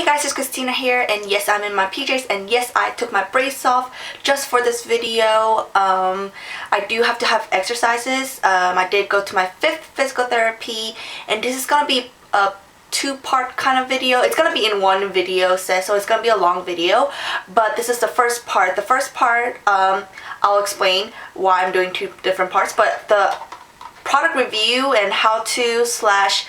guys, it's Christina here, and yes, I'm in my PJs, and yes, I took my brace off just for this video. I do have to have exercises. I did go to my 5th physical therapy, and this is gonna be a two-part kind of video. It's gonna be in one video set, so it's gonna be a long video, but this is the first part. The first part, I'll explain why I'm doing two different parts, but the product review and how-to slash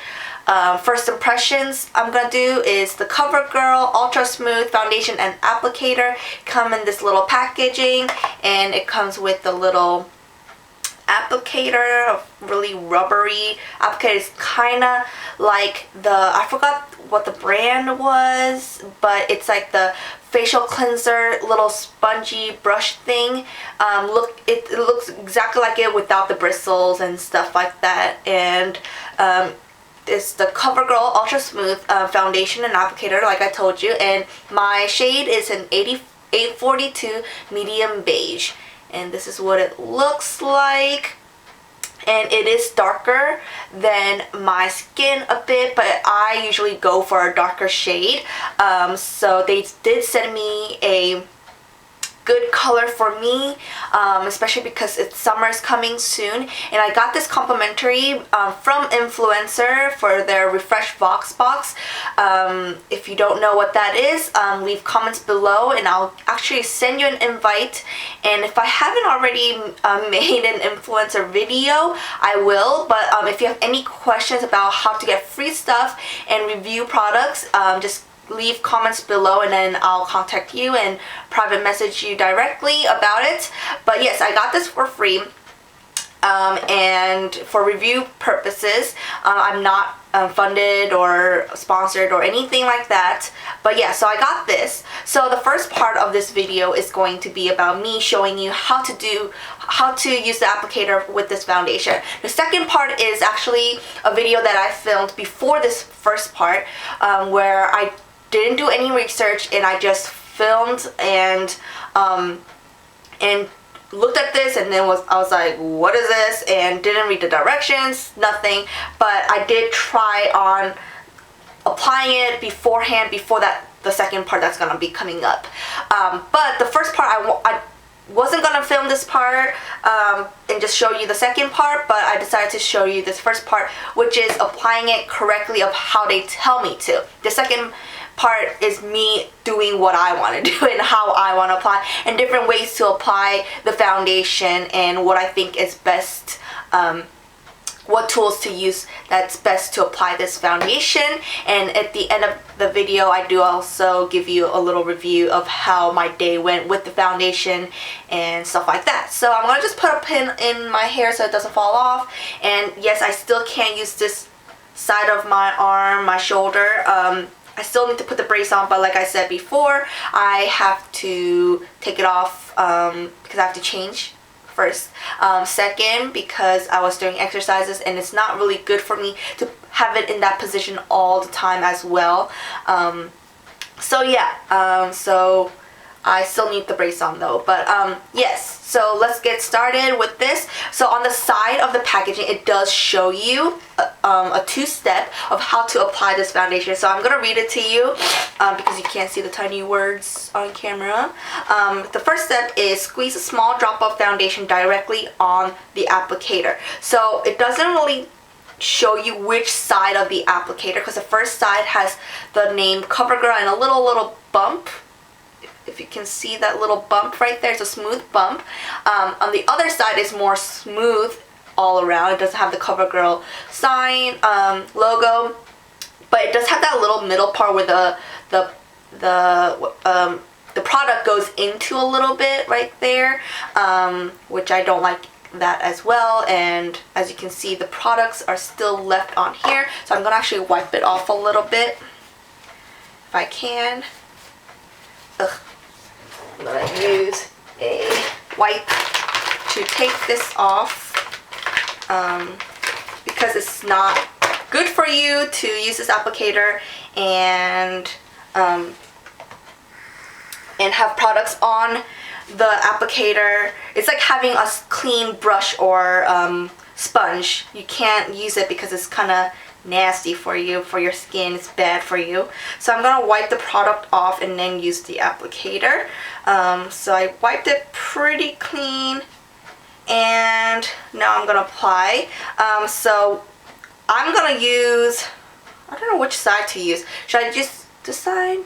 first impressions I'm gonna do is the Covergirl Ultra Smooth Foundation and Applicator. Come in this little packaging, and it comes with the little applicator, a really rubbery applicator. It's kind of like the, I forgot what the brand was, but it's like the facial cleanser little spongy brush thing. It looks exactly like it without the bristles and stuff like that. And it's the Covergirl Ultra Smooth Foundation and Applicator, like I told you, and my shade is an 842 Medium Beige, and this is what it looks like. And it is darker than my skin a bit, but I usually go for a darker shade. So they did send me a good color for me, especially because summer is coming soon, and I got this complimentary from Influencer for their Refresh Vox box. If you don't know what that is, leave comments below and I'll actually send you an invite. And if I haven't already made an influencer video, I will. But if you have any questions about how to get free stuff and review products, just leave comments below, and then I'll contact you and private message you directly about it. But yes, I got this for free, and for review purposes. I'm not funded or sponsored or anything like that, but yeah, so I got this. So the first part of this video is going to be about me showing you how to use the applicator with this foundation. The second part is actually a video that I filmed before this first part, where I didn't do any research, and I just filmed and looked at this, and then I was like, what is this? And didn't read the directions, nothing. But I did try on applying it beforehand, before the second part that's gonna be coming up. But the first part, I wasn't gonna film this part and just show you the second part, but I decided to show you this first part, which is applying it correctly of how they tell me to. The second part is me doing what I want to do and how I want to apply, and different ways to apply the foundation, and what I think is best, what tools to use that's best to apply this foundation. And at the end of the video, I do also give you a little review of how my day went with the foundation and stuff like that. So I'm gonna just put a pin in my hair so it doesn't fall off. And yes, I still can't use this side of my arm, my shoulder. I still need to put the brace on, but like I said before, I have to take it off because I have to change first. Second, because I was doing exercises, and it's not really good for me to have it in that position all the time as well. So yeah, so I still need the brace on though. But yes, so let's get started with this. So on the side of the packaging, it does show you a two-step of how to apply this foundation. So I'm gonna read it to you because you can't see the tiny words on camera. The first step is squeeze a small drop of foundation directly on the applicator. So it doesn't really show you which side of the applicator, because the first side has the name Covergirl and a little bump. If you can see that little bump right there, it's a smooth bump. On the other side is more smooth all around. It doesn't have the Covergirl sign, logo, but it does have that little middle part where the product goes into a little bit right there, which I don't like that as well. And as you can see, the products are still left on here, so I'm gonna actually wipe it off a little bit if I can. Ugh. I'm gonna use a wipe to take this off, because it's not good for you to use this applicator and have products on the applicator. It's like having a clean brush or sponge. You can't use it because it's kind of nasty for you, for your skin. It's bad for you. So I'm gonna wipe the product off and then use the applicator. So I wiped it pretty clean, and now I'm gonna apply. So I'm gonna use, I don't know which side to use. Should I just this side?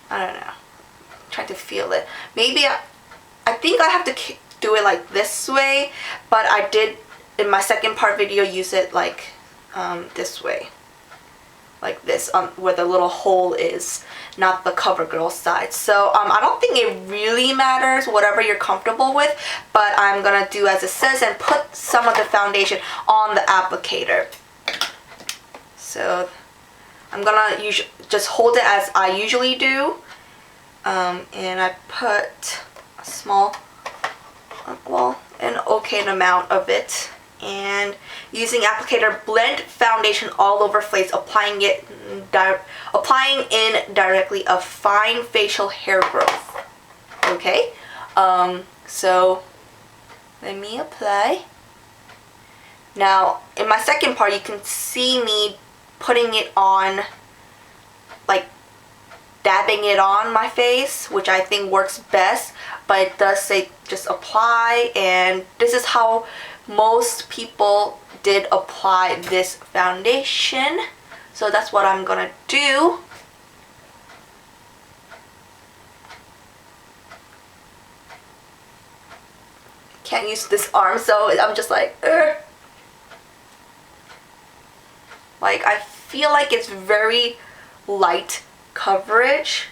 I don't know. I'm trying to feel it. Maybe I think I have to do it like this way, but I did in my second part video use it like this way, like this, where the little hole is, not the Covergirl side. So I don't think it really matters, whatever you're comfortable with, but I'm gonna do as it says and put some of the foundation on the applicator. So I'm gonna just hold it as I usually do, and I put a small, well, an okay amount of it, and using applicator, blend foundation all over face, applying in directly of fine facial hair growth. Okay, so let me apply. Now in my second part, you can see me putting it on, like dabbing it on my face, which I think works best, but it does say just apply, and this is how most people did apply this foundation. So that's what I'm gonna do. Can't use this arm, so I'm just like, ugh. Like, I feel like it's very light coverage,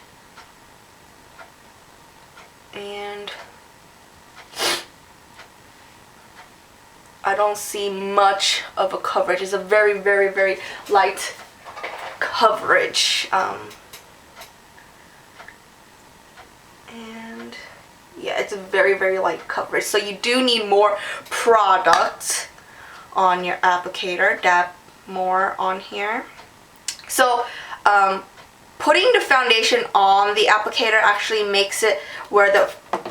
and I don't see much of a coverage. It's a very, very, very light coverage. And yeah, it's a very, very light coverage. So you do need more product on your applicator. Dab more on here. So putting the foundation on the applicator actually makes it where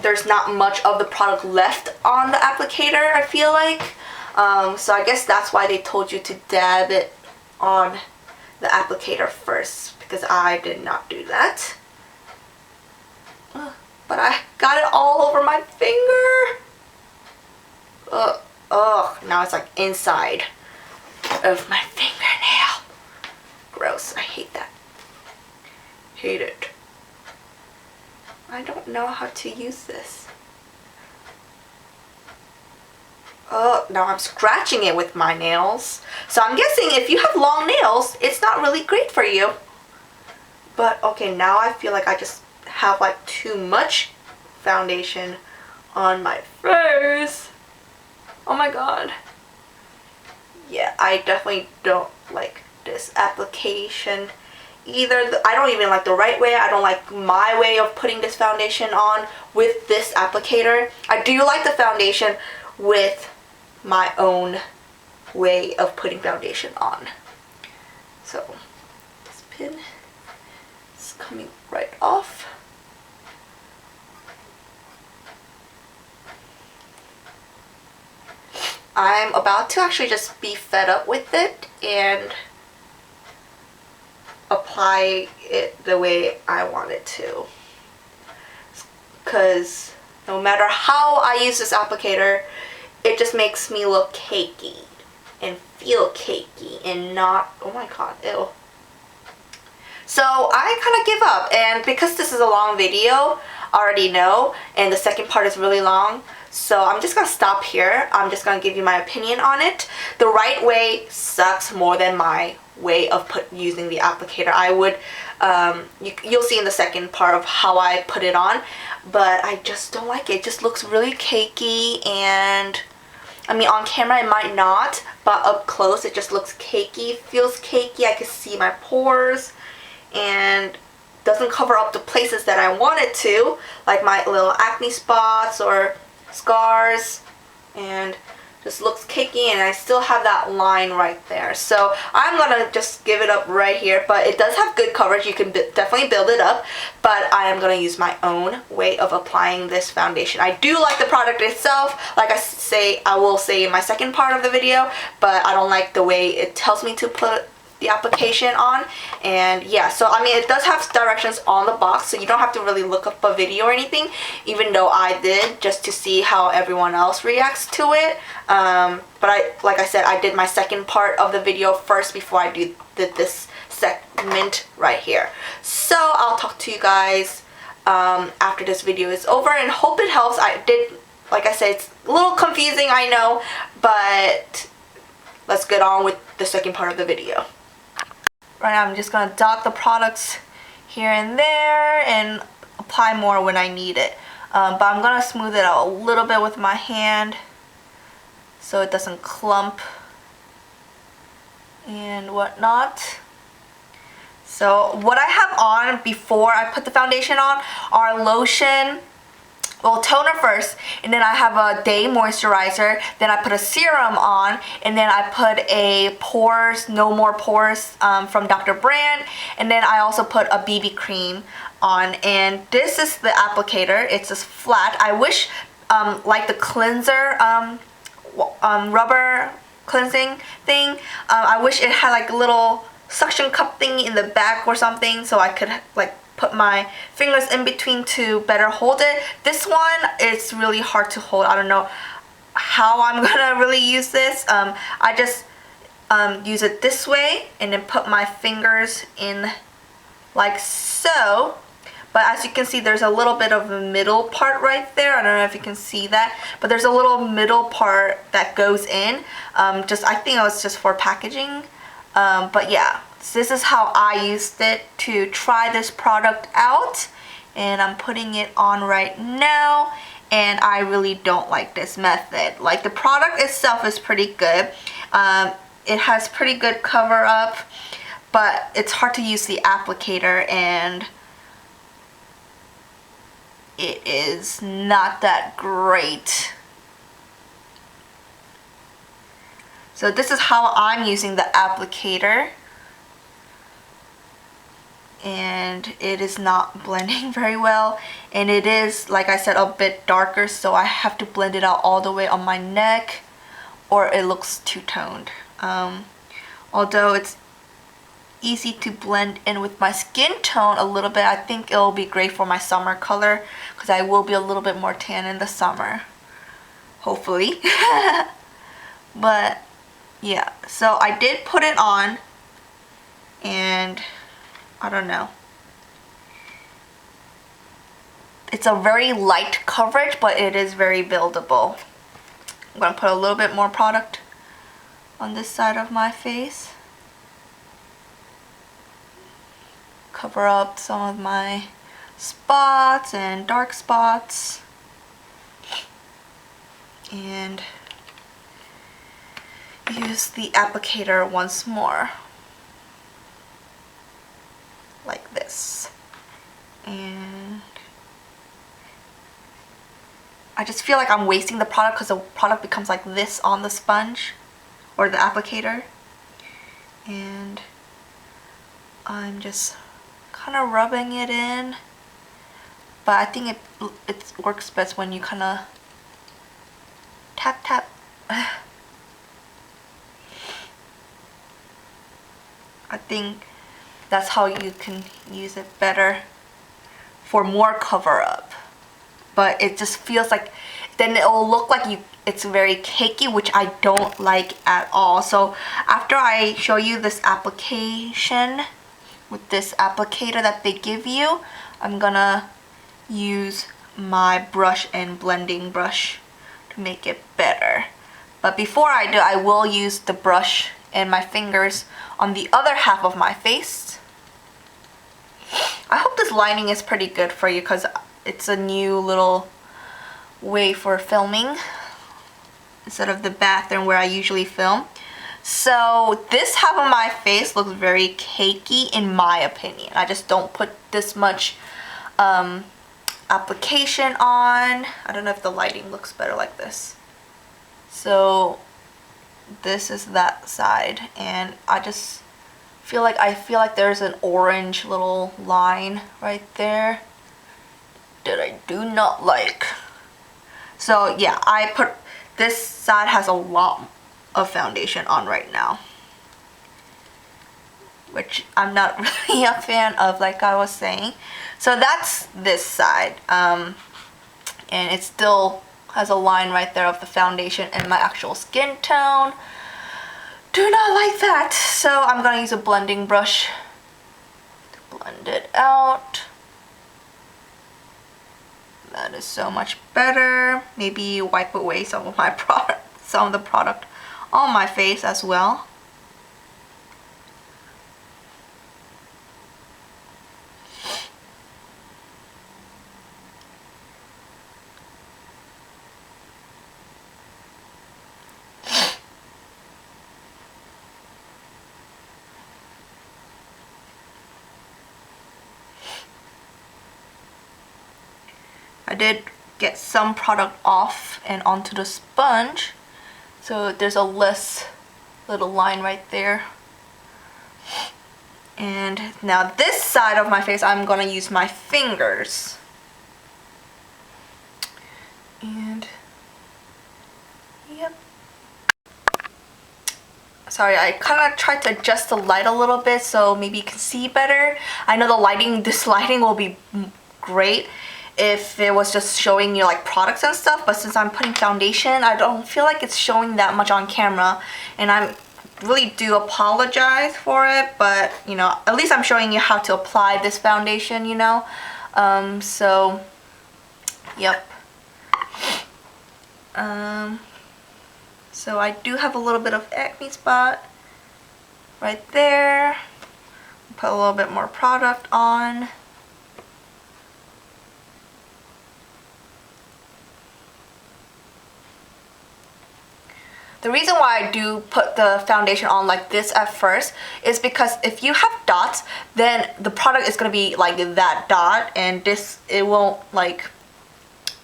there's not much of the product left on the applicator, I feel like. So I guess that's why they told you to dab it on the applicator first, because I did not do that. But I got it all over my finger. Now it's like inside of my fingernail. Gross. I hate that. Hate it. I don't know how to use this. Oh, now I'm scratching it with my nails. So I'm guessing if you have long nails, it's not really great for you. But okay, now I feel like I just have like too much foundation on my face. Oh my god. Yeah, I definitely don't like this application either. I don't even like the right way. I don't like my way of putting this foundation on with this applicator. I do like the foundation with my own way of putting foundation on. So this pin is coming right off. I'm about to actually just be fed up with it and apply it the way I want it to. Because no matter how I use this applicator, it just makes me look cakey and feel cakey and not, oh my god, ew. So I kind of give up, and because this is a long video, I already know, and the second part is really long, so I'm just going to stop here. I'm just going to give you my opinion on it. The right way sucks more than my way of using the applicator. I would, you'll see in the second part of how I put it on, but I just don't like it. It just looks really cakey, and I mean on camera it might not, but up close it just looks cakey, feels cakey. I can see my pores, and doesn't cover up the places that I want it to, like my little acne spots or scars, and just looks cakey, and I still have that line right there. So I'm gonna just give it up right here, but it does have good coverage. You can definitely build it up, but I am gonna use my own way of applying this foundation. I do like the product itself, like I will say in my second part of the video, but I don't like the way it tells me to put the application on. And yeah, so I mean, it does have directions on the box, so you don't have to really look up a video or anything, even though I did, just to see how everyone else reacts to it. But like I said, I did my second part of the video first before I did this segment right here. So I'll talk to you guys after this video is over, and hope it helps. Like I said, it's a little confusing, I know, but let's get on with the second part of the video. Right now I'm just going to dot the products here and there and apply more when I need it. But I'm going to smooth it out a little bit with my hand so it doesn't clump and whatnot. So what I have on before I put the foundation on are lotion, well, toner first, and then I have a day moisturizer, then I put a serum on, and then I put a no more pores from Dr. Brand, and then I also put a BB cream on. And this is the applicator. It's just flat. I wish like the cleanser rubber cleansing thing, I wish it had like a little suction cup thing in the back or something, so I could like put my fingers in between to better hold it. This one, it's really hard to hold. I don't know how I'm gonna really use this. I just use it this way and then put my fingers in like so. But as you can see, there's a little bit of a middle part right there. I don't know if you can see that, but there's a little middle part that goes in. I think it was just for packaging. But yeah, so this is how I used it to try this product out, and I'm putting it on right now, and I really don't like this method. Like, the product itself is pretty good. It has pretty good cover up, but it's hard to use the applicator, and it is not that great. So this is how I'm using the applicator, and it is not blending very well, and it is, like I said, a bit darker, so I have to blend it out all the way on my neck or it looks two-toned. Although it's easy to blend in with my skin tone a little bit, I think it'll be great for my summer color, because I will be a little bit more tan in the summer, hopefully. But yeah, so I did put it on, and I don't know. It's a very light coverage, but it is very buildable. I'm going to put a little bit more product on this side of my face. Cover up some of my spots and dark spots. And use the applicator once more. Like this. And I just feel like I'm wasting the product because the product becomes like this on the sponge or the applicator. And I'm just kind of rubbing it in. But I think it works best when you kind of tap tap. I think that's how you can use it better for more cover up. But it just feels like, then it will look like it's very cakey, which I don't like at all. So after I show you this application with this applicator that they give you, I'm gonna use my brush and blending brush to make it better. But before I do, I will use the brush and my fingers on the other half of my face. I hope this lighting is pretty good for you, because it's a new little way for filming instead of the bathroom where I usually film. So this half of my face looks very cakey in my opinion. I just don't put this much application on. I don't know if the lighting looks better like this. So this is that side, and I just feel like there's an orange little line right there that I do not like. So yeah, I put this side has a lot of foundation on right now, which I'm not really a fan of, like I was saying. So that's this side, and it still has a line right there of the foundation and my actual skin tone. Do not like that. So I'm gonna use a blending brush to blend it out. That is so much better. Maybe wipe away some of my some of the product on my face as well. I did get some product off and onto the sponge, so there's a less little line right there. And now this side of my face, I'm gonna use my fingers. And yep. Sorry, I kind of tried to adjust the light a little bit so maybe you can see better. I know this lighting will be great if it was just showing you like products and stuff, but since I'm putting foundation, I don't feel like it's showing that much on camera, and I really do apologize for it, but you know, at least I'm showing you how to apply this foundation, you know. So yep. So I do have a little bit of acne spot right there. Put a little bit more product on. The reason why I do put the foundation on like this at first is because if you have dots, then the product is going to be like that dot, and it won't like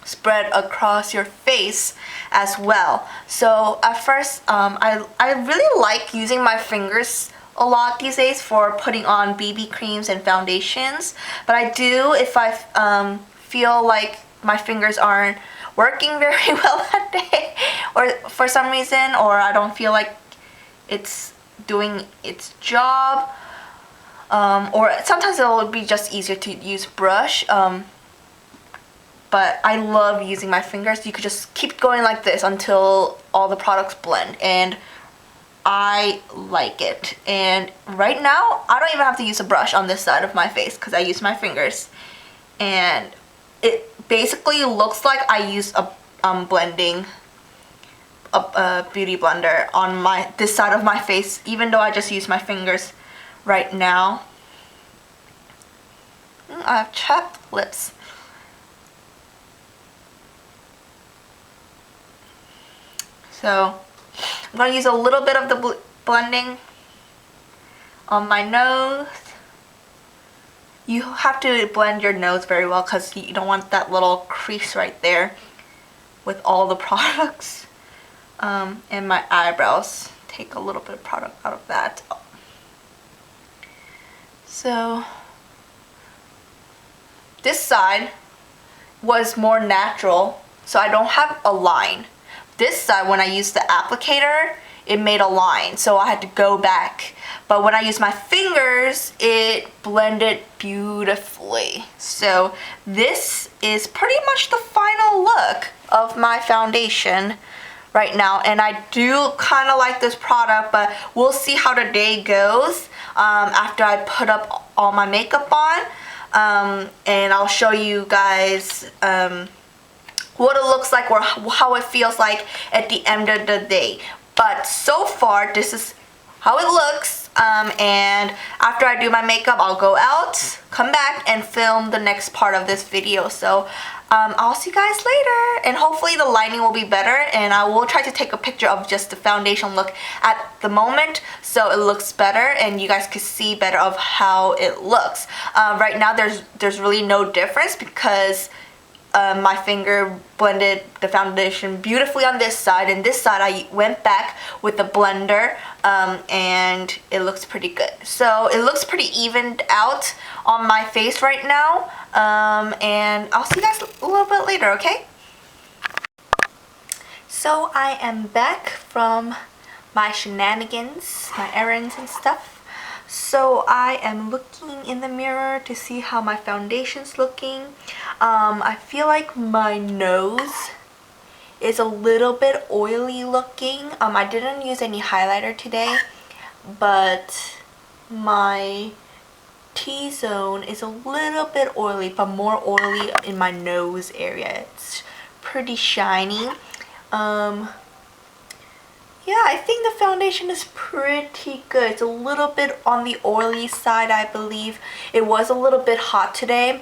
spread across your face as well. So at first, I really like using my fingers a lot these days for putting on BB creams and foundations, but I do if I feel like my fingers aren't working very well that day, or for some reason, or I don't feel like it's doing its job, or sometimes it will be just easier to use brush, but I love using my fingers. You could just keep going like this until all the products blend, and I like it. And right now I don't even have to use a brush on this side of my face because I use my fingers, and it basically looks like I used a beauty blender on this side of my face, even though I just use my fingers right now. I have chapped lips. So I'm going to use a little bit of the blending on my nose. You have to blend your nose very well because you don't want that little crease right there with all the products. And my eyebrows, take a little bit of product out of that. So this side was more natural, so I don't have a line. This side, when I used the applicator, it made a line, so I had to go back. But when I used my fingers, it blended beautifully. So this is pretty much the final look of my foundation right now, and I do kind of like this product, but we'll see how the day goes after I put up all my makeup on, and I'll show you guys what it looks like or how it feels like at the end of the day. But so far, this is how it looks, and after I do my makeup, I'll go out, come back, and film the next part of this video. So I'll see you guys later, and hopefully the lighting will be better, and I will try to take a picture of just the foundation look at the moment so it looks better and you guys can see better of how it looks. Right now there's really no difference because my finger blended the foundation beautifully on this side, and this side I went back with the blender, and it looks pretty good. So it looks pretty evened out on my face right now, and I'll see you guys a little bit later, okay? So I am back from my shenanigans, my errands and stuff. So I am looking in the mirror to see how my foundation's looking. I feel like my nose is a little bit oily looking. I didn't use any highlighter today, but my T-zone is a little bit oily, but more oily in my nose area. It's pretty shiny. Yeah, I think the foundation is pretty good. It's a little bit on the oily side, I believe. It was a little bit hot today,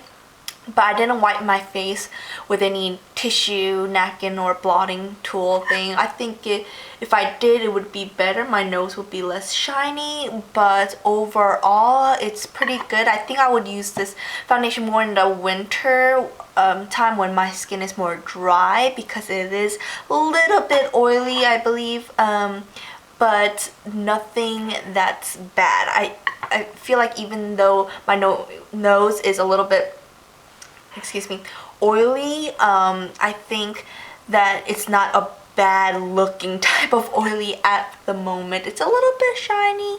but I didn't wipe my face with any tissue, napkin, or blotting tool thing. I think if I did, it would be better. My nose would be less shiny, but overall, it's pretty good. I think I would use this foundation more in the winter time when my skin is more dry, because it is a little bit oily, I believe, but nothing that's bad. I feel like even though my nose is a little bit, excuse me, oily, I think that it's not a bad looking type of oily at the moment. It's a little bit shiny,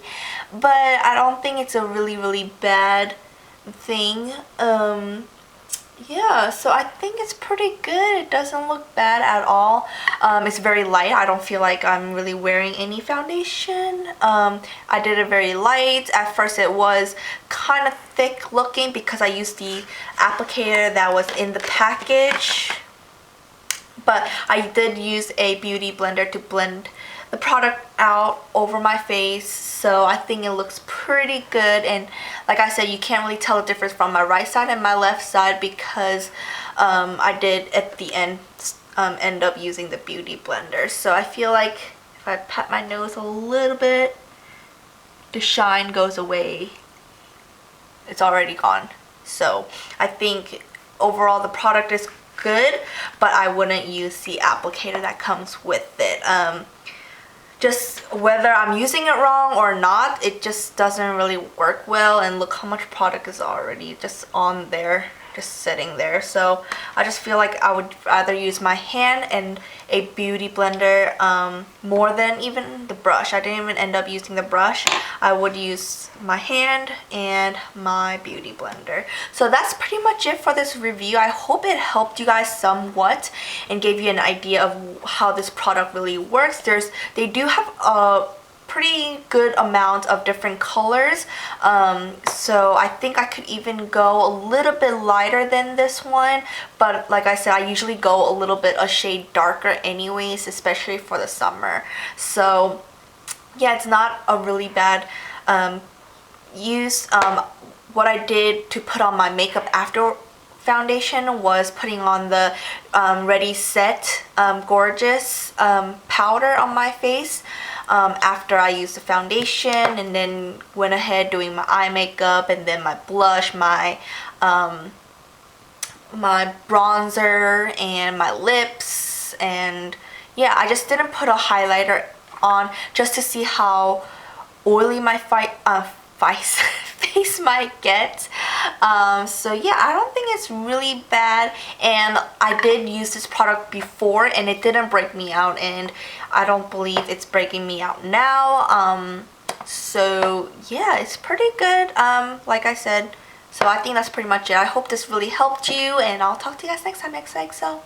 but I don't think it's a really bad thing. Yeah, so I think it's pretty good. It doesn't look bad at all. It's very light. I don't feel like I'm really wearing any foundation. I did it very light. At first it was kind of thick looking because I used the applicator that was in the package. But I did use a beauty blender to blend the product out over my face, so I think it looks pretty good. And like I said, you can't really tell the difference from my right side and my left side because I did at the end end up using the beauty blender. So I feel like if I pat my nose a little bit, the shine goes away. It's already gone. So I think overall the product is good, but I wouldn't use the applicator that comes with it. Just whether I'm using it wrong or not, it just doesn't really work well. And look how much product is already just on there, just sitting there. So I just feel like I would rather use my hand and a beauty blender more than even the brush. I didn't even end up using the brush. I would use my hand and my beauty blender. So that's pretty much it for this review. I hope it helped you guys somewhat and gave you an idea of how this product really works. They do have a pretty good amount of different colors, so I think I could even go a little bit lighter than this one, but like I said, I usually go a little bit a shade darker anyways, especially for the summer. So yeah, it's not a really bad use. What I did to put on my makeup after foundation was putting on the Ready Set Gorgeous powder on my face after I used the foundation, and then went ahead doing my eye makeup and then my blush, my my bronzer and my lips. And yeah, I just didn't put a highlighter on just to see how oily my face might get. So yeah, I don't think it's really bad, and I did use this product before and it didn't break me out, and I don't believe it's breaking me out now. So yeah, it's pretty good, like I said. So I think that's pretty much it. I hope this really helped you, and I'll talk to you guys next time. XOXO.